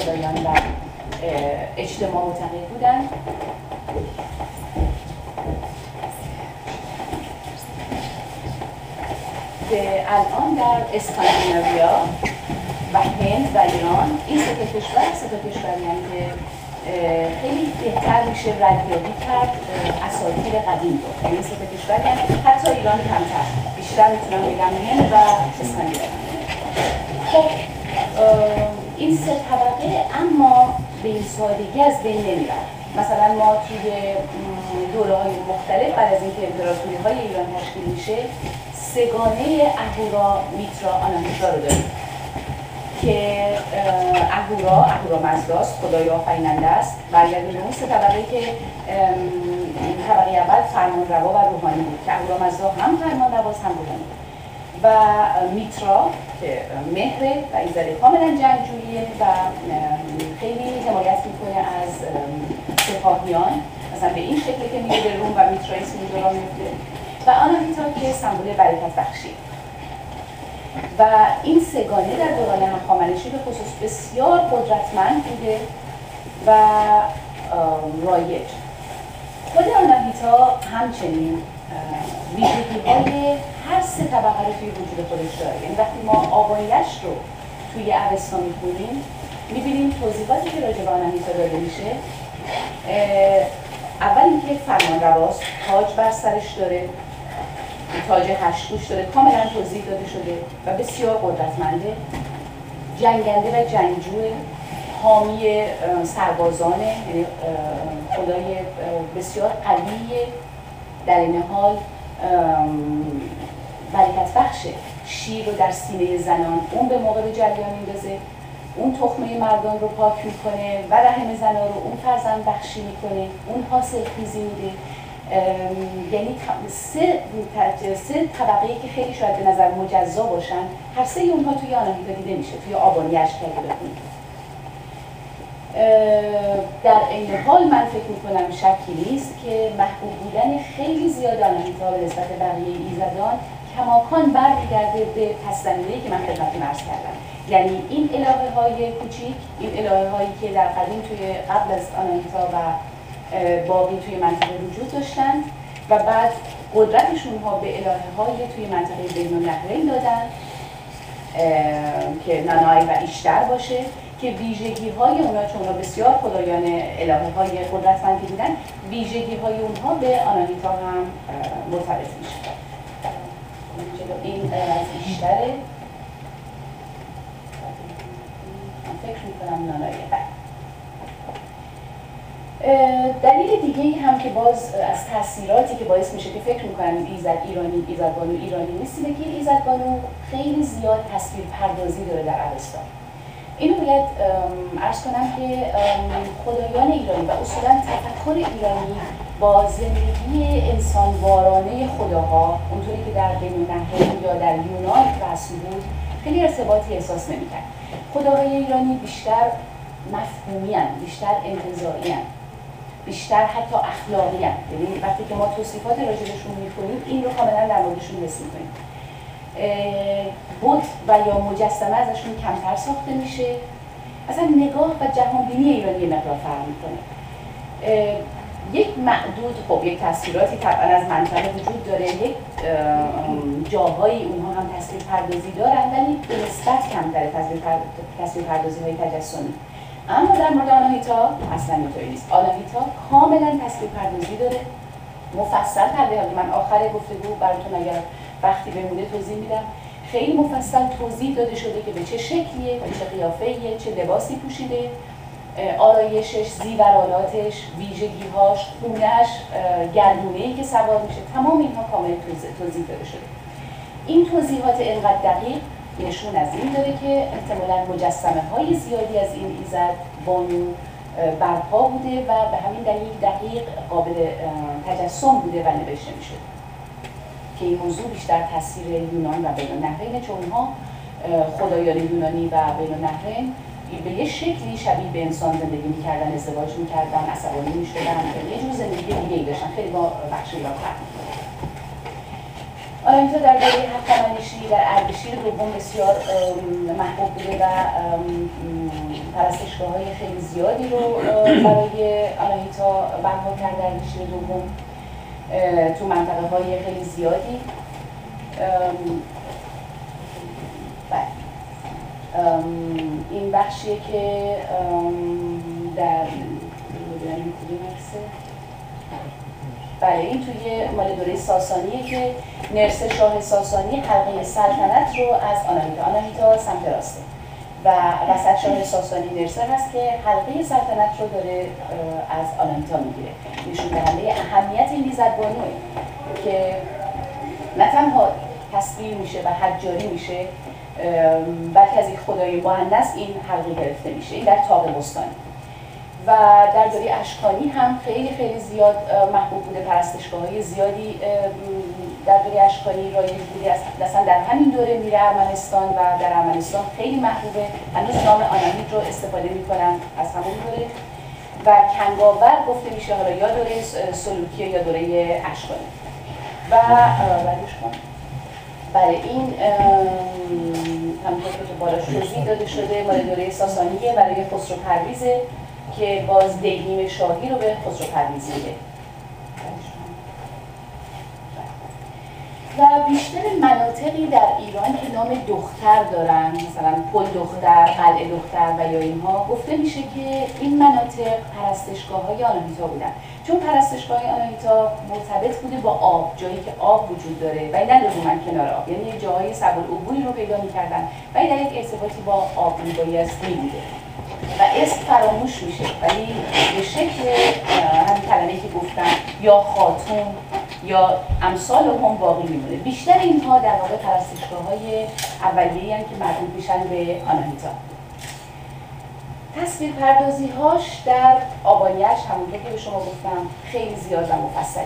خدایان و اجتماع معتقد بودند. الان در اسکاندیناویا و هند و ایران این سه تا کشوری هم که خیلی بهتر میشه ردیابی کرد اساطیر قدیم رو. یعنی این سه تا کشوری هم حتی ایران کمتر، بیشتر میتونم بگم هند و اسکاندیناویا. خب این سه طبقه اما به این سادگی از بین نمیرن. مثلا ما توی دوره‌های مختلف بعد از اینکه امپراتوری‌های ایران تشکیل میشه سگانه اهورا میترا آناهیتا رو داریم که اهورامزداست، خدای آفریننده است. برگردیم به اون سه طبقه که طبقه اول فرمانروا و روحانی بود که اهورامزدا هم فرمانرواست هم روحانی و میترا که مهره و ایزد کاملا جنگجوییه و خیلی حمایت میکنه از سپاهیان، مثلا به این شکلی که میگه به روم و میترا اسم را میفته، و آناهیتا که سمبل برکت بخشی. و این سگانه در دوران هخامنشی به خصوص بسیار قدرتمند بوده و رایج. خود آناهیتا همچنین ویژگی‌های هر سه طبقه رو توی وجود خودش داره. یعنی وقتی ما آوایش رو توی اوستا می‌خونیم می‌بینیم توضیحاتی که راجع به آناهیتا داده میشه. اول اینکه فرمانرواست، تاج بر سرش داره، تاج 8 گوش داره، کاملا توضیح داده شده و بسیار قدرتمنده، جنگنده و جنگجوه، حامی سربازانه، یعنی خدای بسیار قویه، در این حال برکت بخشه. شیر رو در سینه زنان اون به موقع به جریان میندازه، اون تخمه مردان رو پاک میکنه و رحم زنان رو اون فرزند بخشی میکنه، اون حاصل خیزی میده. یعنی سه طبقه‌ای که خیلی شاید به نظر مجزا باشن، هر سه اونها توی آناهیتا دیده میشه، توی آبانی اشکالی بخونید. در این حال من فکر میکنم شکی نیست که محبوب بودن خیلی زیاد آناهیتا به نسبت بقیه ایزدان کماکان برمیگرده به پس‌زمینه‌ای که من خدمتتون عرض کردم. یعنی این الهه‌های کوچیک، این الهه‌هایی که در قدیم توی قبل از آناهیتا و باقی توی منطقه وجود داشتن و بعد قدرتشون ها به الهه‌های توی منطقه بین النهرین دادن که نانای و ایشتر باشه که ویژگی‌های اونا، چون اونا بسیار خدایان الهه‌های قدرتمندی بودن، ویژگی‌های اونها به آناهیتا هم مرتبط میشه. این از ایشتره، من فکر میکنم نانایه. دلیل دیگه هم که باز از تاثیراتی که باعث میشه که فکر میکنم ایزدبانو ایرانی نیست، اینه که ایزدبانو خیلی زیاد تصویر پردازی داره در اوستا. اینو باید عرض کنم که خدایان ایرانی و اصولا تفکر ایرانی با زندگی انسانوارانه خداها اونطوری که در بین النهرین یا در یونان رسم بود خیلی ارتباطی احساس نمی‌کرد. خداهای ایرانی بیشتر مفهومی هستند، بیشتر انتزاعی هستند، بیشتر حتی اخلاقی هستند. یعنی وقتی که ما توصیفات راجبشون می‌کنیم این رو کاملا در موردشون حس می‌کنیم. بت و یا مجسمه ازشون کمتر ساخته میشه. اصلا نگاه و جهانبینی ایرانی مقدار فرق میکنه. یک معدود، خب یک تصویراتی طبعا از منطقه وجود داره، یک جاهایی اونها هم تصویر پردازی دارن، ولی به نسبت کمتر تصویر پردازی های تجسمی. اما در مورد آناهیتا اصلا اینطوری نیست. آناهیتا کاملا تصویر پردازی داره، مفصل پردازی. من آخر گفتگو براتون اگر وقتی بمونه توضیح میدم. خیلی مفصل توضیح داده شده که به چه شکلیه، به چه قیافه‌ایه، چه لباسی پوشیده، آرایشش، زیورالاتش، ویژگی‌هاش، خونه‌اش، گردونه‌ای که سوار میشه، تمام اینها کامل توضیح داده شده. این توضیحات اینقدر دقیق نشون از این داره که احتمالاً مجسمه‌های زیادی از این ایزد بانو برپا بوده و به همین دلیل دقیق قابل تجسم بوده و نوشته می‌شده. که این موضوع بیشتر تاثیر یونان و بین النهرین، چون اونها خدایان یونانی و بین النهرین به یه شکلی شبیه به انسان زندگی می‌کردن، ازدواج می‌کردن، عصبانی می‌شدن، یه جور زندگی دیگه‌ای داشتن، خیلی با بخش ایران فرق می‌کنه. آناهیتا در دوره هخامنشی در اردشیر دوم بسیار محبوب بوده و پرستشگاه‌های خیلی زیادی رو برای آناهیتا برپا کرد در ریشه دوم تو منطقه‌های خیلی زیادی. این بخشیه که در بله این توی مال دوره ساسانیه که نرس شاه ساسانی حلقه سلطنت رو از آناهیتا سمت راسته و وسط شاه ساسانی نرسه هست که حلقه سلطنت رو داره از آناهیتا میگیره. نشون دهنده اهمیت این بیزدبانوه که نه تنها تصویر میشه و حجاری میشه بلکه از یک خدای مؤنث این حلقه گرفته میشه. این در طاق بستانی و در دوره اشکانی هم خیلی زیاد محبوب بوده. پرستشگاه‌های زیادی در دوره اشکانی رایج بوده. اصلا در همین دوره میره ارمنستان و در ارمنستان خیلی محبوبه. هنوز نام آناهیت رو استفاده میکنن از همون دوره و کنگاور گفته میشه، حالا یا دوره سلوکیه یا دوره اشکانی. و بعدش کن بله این همونطور که بالاش توضیح داده شده مال دوره ساسانیه برای خسرو پرویزه که باز دیهیم شاهی رو به خسرو پرویز میده. و بیشتر مناطقی در ایران که نام دختر دارن، مثلا پل دختر، قلعه دختر و یا اینها، گفته میشه که این مناطق پرستشگاه‌های آناهیتا بودن، چون پرستشگاه آناهیتا مرتبط بوده با آب، جایی که آب وجود داره و نه لزوما کنار آب، یعنی جاهای سبل عبوری رو پیدا می‌کردن و این در یک ارتباطی با آب میبایستی بوده و اسم فراموش میشه، ولی به شکل همین کلمه‌ای که گفتم یا خاتون یا امثال هم باقی میمونه. بیشتر اینها در واقع پرستشگاه‌های اولیه‌ای هستند که مربوط میشن به آناهیتا. تصویر پردازی‌هاش در آبانیش همونطور که به شما گفتم خیلی زیاد و مفصل.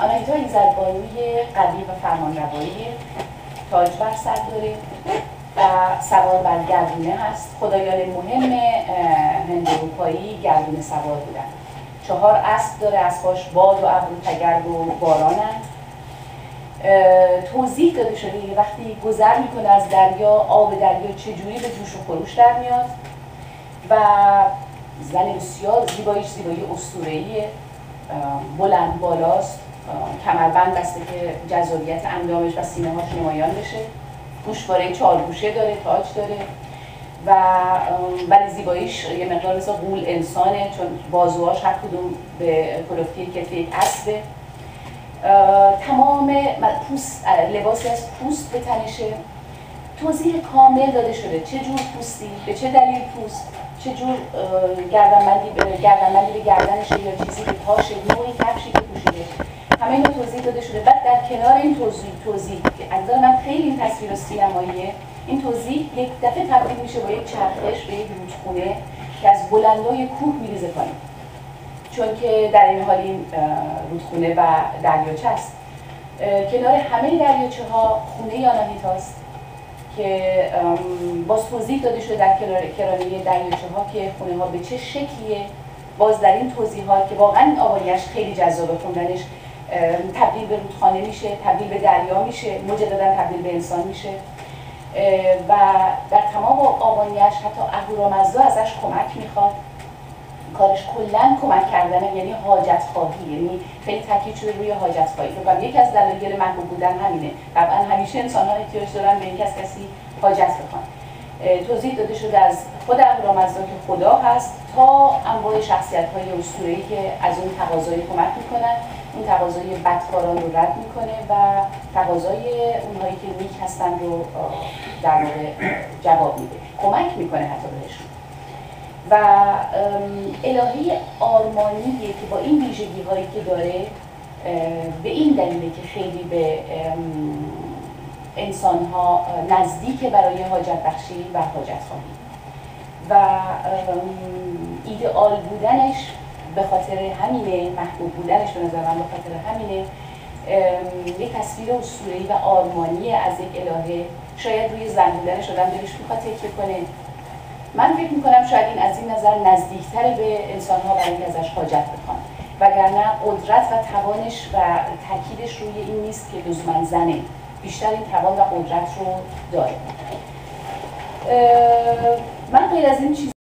آناهیتا ایزدبانوی قوی و فرمانروایی، تاج بر سر داره و سوار بر گردونه هست. خدایان مهم هند اروپایی گردونه سوار بودن. 4 اسب داره، اسباش باد و ابر و تگرگ و بارانن. توضیح داده شده که وقتی گذر میکنه از دریا، آب دریا چجوری به جوش و خروش در میاد و زن بسیار زیبایی اسطوره‌ای، بلند بالاست، کمربند بسته که جذابیت اندامش و سینه‌هاش نمایان بشه، گوشواره 4 گوشه داره، تاج داره و ولی زیباییش یه مقدار مثل غول انسانه، چون بازوهاش هر کدوم به کلفتی کتف یک اسبه. تمام پوست، لباسی از پوست به تنشه. توضیح کامل داده شده چه جور پوستی، به چه دلیل پوست، چه جور گردنبندی به گردنشه یا چیزی به پاشه، نوعی کفشی که پوشیده، همه اینا توضیح داده شده. بعد در کنار این توضیح که از نظر من خیلی این تصویر سینماییه، این توضیح یک دفعه تبدیل میشه با یک چرخش به یک رودخونه که از بلندای کوه میریزه پایین، چون که در این حال این رودخونه و دریاچه است. کنار همه دریاچه ها خونه آناهیتاست که باز توضیح داده شده در کرانه دریاچه ها که خونه ها به چه شکلیه. باز در این توضیحات که واقعا این آبانیش خیلی جذابه خوندنش، تبدیل به رودخانه میشه، تبدیل به دریا میشه، مجددا تبدیل به انسان میشه و در تمام آبانیش حتی اهورامزدا ازش کمک میخواد. کارش کلا کمک کردنه، یعنی حاجت خواهی، یعنی خیلی تاکید شده روی حاجت خواهی. فکر یکی از دلایل محبوب بودن همینه. طبعا همیشه انسان‌ها احتیاج دارن به اینکه از کسی حاجت بخوان. توضیح داده شده از خود اهورامزدا که خدا هست تا انواع شخصیت‌های اسطوره‌ای که از اون تقاضای کمک میکنن، این تقاضای بدکاران رو رد میکنه و تقاضای اونهایی که نیک هستن رو در واقع جواب میده، کمک میکنه حتی بهشون. و الهه آرمانیه که با این ویژگی هایی که داره به این دلیله که خیلی به انسان ها نزدیک برای حاجت بخشی و حاجت خواهی و ایدئال بودنش به خاطر همینه، محبوب بودنش به نظر من به خاطر همینه. یک تصویر اسطوره‌ای و آرمانی از یک الهه، شاید روی زن بودنش آدم دلش بخواد تکیه کنه. من فکر میکنم شاید این از این نظر نزدیکتر به انسان‌ها برای اینکه ازش حاجت بخوان، وگرنه قدرت و توانش و تاکیدش روی این نیست که لزوما زنه، بیشتر این توان و قدرت رو داره. من غیر از این چیز